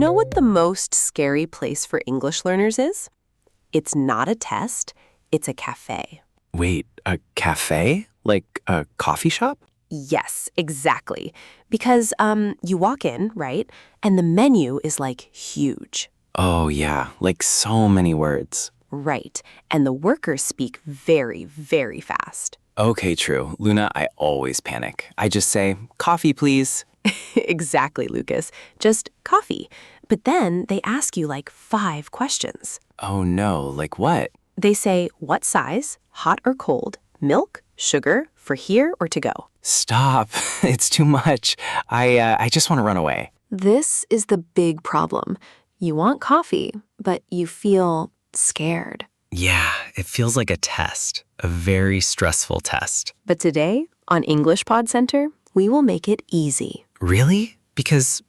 know what the most scary place for English learners is? It's not a test, it's a cafe. Wait, a cafe? Like a coffee shop? Yes, exactly. Because you walk in, right? And the menu is like huge. Oh, yeah, like so many words. Right. And the workers speak very, very fast. Okay, true. Luna, I always panic. I just say, coffee, please. Exactly, Lucas. Just coffee. But then they ask you like 5 questions. Oh no, like what? They say, what size, hot or cold, milk, sugar, for here or to go. Stop. It's too much. I just want to run away. This is the big problem. You want coffee, but you feel scared. Yeah, it feels like a test, a very stressful test. But today, on English Pod Center, we will make it easy. Really? Because,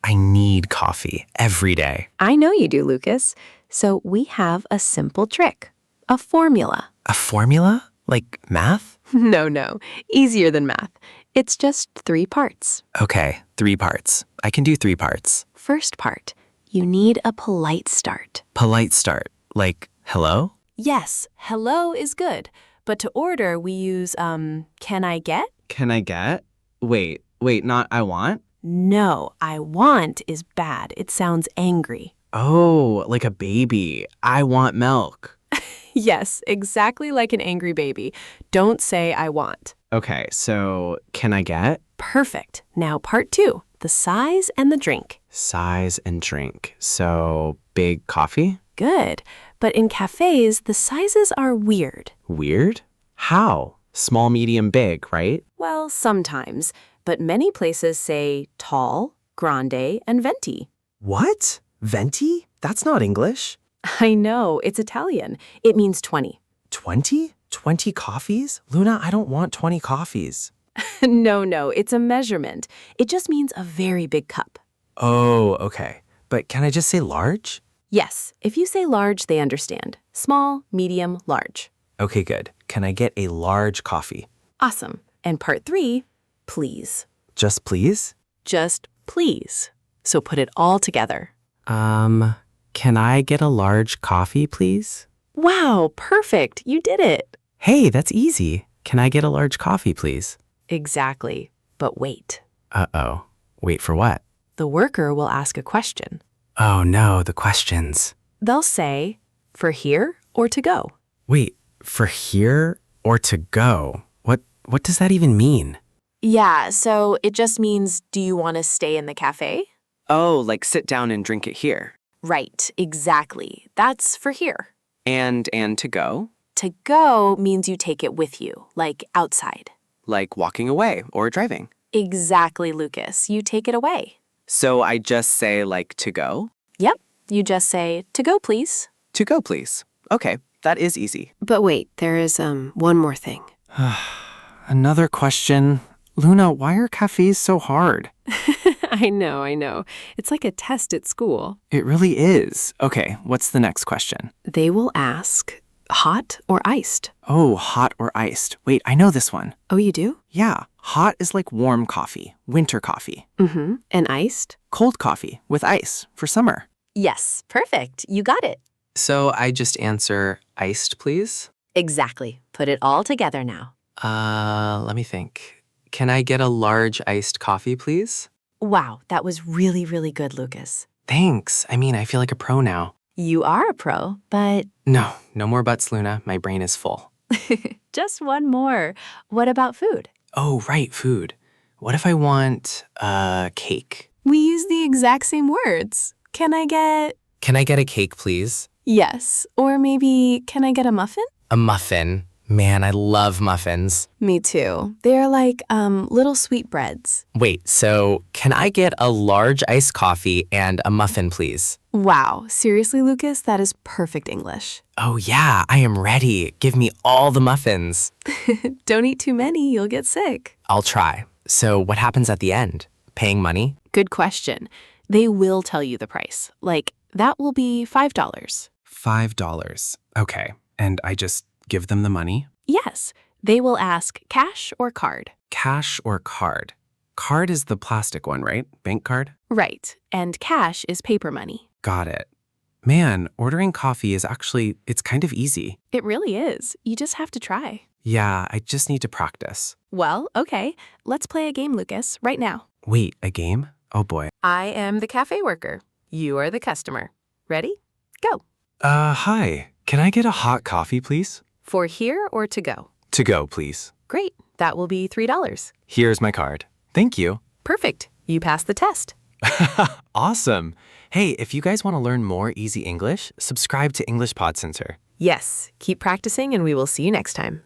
I need coffee every day. I know you do, Lucas. So we have a simple trick, a formula. A formula? Like math? No, easier than math. It's just 3 parts. Okay, 3 parts. I can do 3 parts. First part, you need a polite start. Polite start, like hello? Yes, hello is good. But to order, we use, can I get? Can I get? Wait, not I want? No, I want is bad. It sounds angry. Oh, like a baby. I want milk. Yes, exactly like an angry baby. Don't say I want. Okay, so can I get? Perfect. Now part 2, the size and the drink. Size and drink. So big coffee? Good. But in cafes, the sizes are weird. Weird? How? Small, medium, big, right? Well, sometimes. But many places say tall, grande, and venti. What? Venti? That's not English. I know, it's Italian. It means 20. 20? 20 coffees? Luna, I don't want 20 coffees. No, it's a measurement. It just means a very big cup. Oh, okay. But can I just say large? Yes, if you say large, they understand. Small, medium, large. Okay, good. Can I get a large coffee? Awesome. And part 3, please. Just please? Just please. So put it all together. Can I get a large coffee, please? Wow, perfect. You did it. Hey, that's easy. Can I get a large coffee, please? Exactly. But wait. Uh-oh. Wait for what? The worker will ask a question. Oh no, the questions. They'll say, for here or to go? Wait, for here or to go? What does that even mean? Yeah, so it just means, do you want to stay in the cafe? Oh, like sit down and drink it here. Right, exactly. That's for here. And to go? To go means you take it with you, like outside. Like walking away or driving. Exactly, Lucas. You take it away. So I just say like to go? Yep. You just say, to go, please. To go, please. Okay, that is easy. But wait, there is one more thing. Another question. Luna, why are cafes so hard? I know. It's like a test at school. It really is. Okay, what's the next question? They will ask, hot or iced? Oh, hot or iced. Wait, I know this one. Oh, you do? Yeah, hot is like warm coffee, winter coffee. Mm-hmm. And iced? Cold coffee with ice for summer. Yes, perfect. You got it. So I just answer iced, please? Exactly. Put it all together now. Let me think. Can I get a large iced coffee, please? Wow, that was really, really good, Lucas. Thanks. I feel like a pro now. You are a pro, but... No more buts, Luna. My brain is full. Just one more. What about food? Oh, right, food. What if I want cake? We use the exact same words. Can I get... Can I get a cake, please? Yes. Or maybe, can I get a muffin? A muffin. Man, I love muffins. Me too. They're like little sweetbreads. Wait, so can I get a large iced coffee and a muffin, please? Wow. Seriously, Lucas? That is perfect English. Oh yeah, I am ready. Give me all the muffins. Don't eat too many. You'll get sick. I'll try. So what happens at the end? Paying money? Good question. They will tell you the price. Like, that will be $5. $5. Okay, and I just give them the money? Yes. They will ask cash or card. Cash or card? Card is the plastic one, right? Bank card? Right, and cash is paper money. Got it. Man, ordering coffee is it's kind of easy. It really is. You just have to try. Yeah, I just need to practice. Well, okay. Let's play a game, Lucas, right now. Wait, a game? Oh boy. I am the cafe worker. You are the customer. Ready? Go. Hi. Can I get a hot coffee, please? For here or to go? To go, please. Great. That will be $3. Here's my card. Thank you. Perfect. You passed the test. Awesome. Hey, if you guys want to learn more easy English, subscribe to English Pod Censor. Yes. Keep practicing and we will see you next time.